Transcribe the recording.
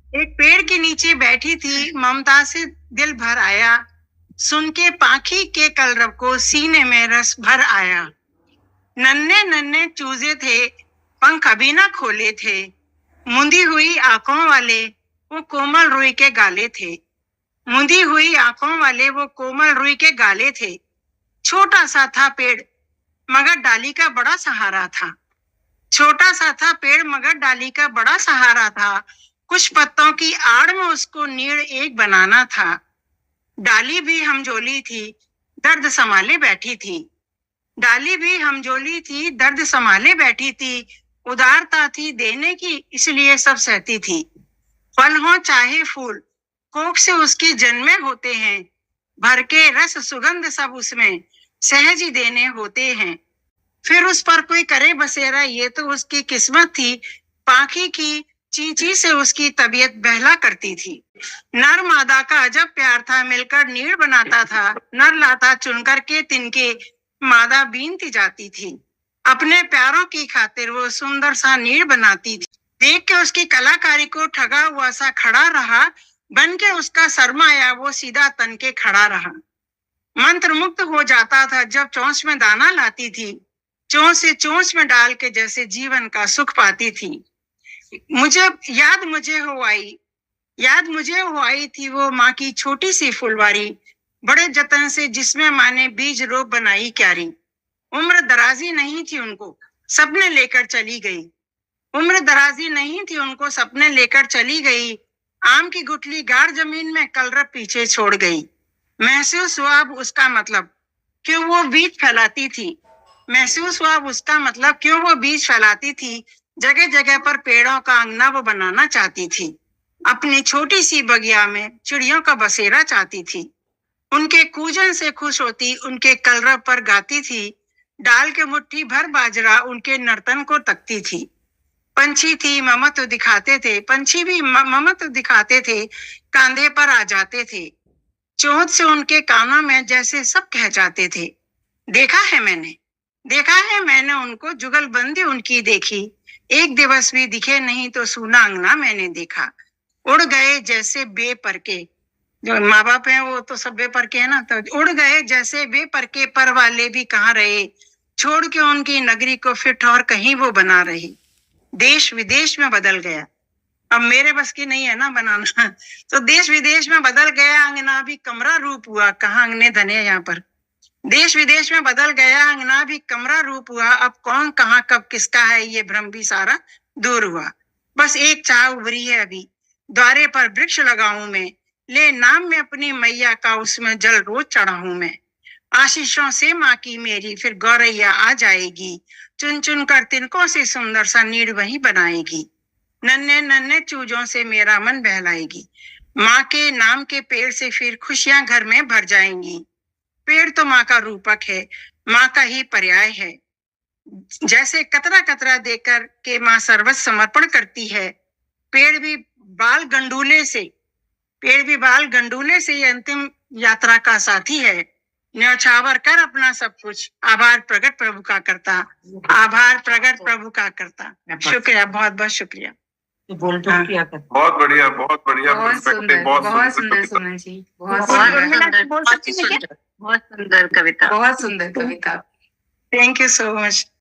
एक पेड़ के नीचे बैठी थी, ममता से दिल भर आया, सुन के पाखी के कलरव को सीने में रस भर आया। नन्हे नन्हे चूजे थे, पंख अभी न खोले थे, मुंदी हुई आंखों वाले वो कोमल रुई के गाले थे। मुंदी हुई आंखों वाले वो कोमल रुई के गाले थे। छोटा सा था पेड़ मगर डाली का बड़ा सहारा था। छोटा सा था पेड़ मगर डाली का बड़ा सहारा था। कुछ पत्तों की आड़ में उसको नीड़ एक बनाना था। डाली भी हमजोली थी, दर्द संभाले बैठी थी। डाली भी हमजोली थी, दर्द संभाले बैठी थी। उदारता थी देने की, इसलिए सब सहती थी। फल हो चाहे फूल, कोख से उसके जन्मे होते हैं। भर के रस सुगंध सब उसमें सहज ही देने होते हैं। फिर उस पर कोई करे बसेरा, ये तो उसकी किस्मत थी। पाखी की चींची से उसकी तबीयत बहला करती थी। नर मादा का अजब प्यार था, मिलकर नीड़ बनाता था। नर लाता चुनकर के तिनके, मादा बीनती जाती थी। अपने प्यारों की खातिर वो सुंदर सा नीड़ बनाती थी। देख के उसकी कलाकारी को ठगा हुआ सा खड़ा रहा। बन के उसका सरमाया वो सीधा तन के खड़ा रहा। मंत्र मुक्त हो जाता था जब चोंच में दाना लाती थी। चोंच से चोंच में डाल के जैसे जीवन का सुख पाती थी। याद मुझे हो आई थी वो माँ की छोटी सी फुलवारी, बड़े जतन से जिसमें माँ ने बीज रोप बनाई क्यारी। उम्र दराजी नहीं थी उनको, सपने लेकर चली गई। उम्र दराजी नहीं थी उनको, सपने लेकर चली गई। आम की गुठली गाड़ जमीन में कलरव पीछे छोड़ गई। महसूस हुआ अब उसका मतलब क्यों वो बीज फैलाती थी। महसूस हुआ अब उसका मतलब क्यों वो बीज फैलाती थी। जगह जगह पर पेड़ों का अंगना वो बनाना चाहती थी। अपनी छोटी सी बगिया में चिड़ियों का बसेरा चाहती थी। उनके कूजन से खुश होती, उनके कलरव पर गाती थी। डाल के मुट्ठी भर बाजरा उनके नर्तन को तकती थी। पंछी थी ममत्व दिखाते थे, पंछी भी ममत्व दिखाते थे, कांधे पर आ जाते थे। चोंच से उनके कानों में जैसे सब कह जाते थे। देखा है मैंने उनको, जुगलबंदी उनकी देखी। एक दिवस भी दिखे नहीं तो सूना अंगना मैंने देखा। उड़ गए जैसे बेपर के, जो माँ बाप हैं वो तो सब बेपर के है ना, तो उड़ गए जैसे बेपर के, पर वाले भी कहाँ रहे। छोड़ के उनकी नगरी को फिर ठौर कहीं वो बना रही। देश विदेश में बदल गया, अब मेरे बस की नहीं है ना बनाना। तो देश विदेश में बदल गया, अंगना भी कमरा रूप हुआ। कहाँ अंगने धने यहाँ पर। देश विदेश में बदल गया, अंगना भी कमरा रूप हुआ। अब कौन कहाँ कब किसका है ये भ्रम भी सारा दूर हुआ। बस एक चाह उभरी है अभी, द्वारे पर वृक्ष लगाऊं मैं। ले नाम में अपनी मैया का, उसमें जल रोज चढ़ाऊं मैं। आशीषों से माँ की मेरी फिर गौरैया आ जाएगी। चुन चुन कर तिनकों से सुंदर सा नीड़ वही बनाएगी। नन्हे नन्हे चूजों से मेरा मन बहलाएगी। माँ के नाम के पेड़ से फिर खुशियां घर में भर जाएंगी। पेड़ तो माँ का रूपक है, माँ का ही पर्याय है। जैसे कतरा कतरा देकर के माँ सर्वस्व समर्पण करती है, पेड़ भी बाल गंडूले से ये अंतिम यात्रा का साथी है। न्यौछावर कर अपना सब कुछ, आभार प्रकट प्रभु का करता। शुक्रिया, बहुत बहुत शुक्रिया। बोल तो किया था। बहुत बढ़िया, बहुत बढ़िया। बहुत सुंदर, बहुत सुंदर सुमन जी, बहुत बोल सकती हैं क्या? बहुत सुंदर कविता। Thank you so much.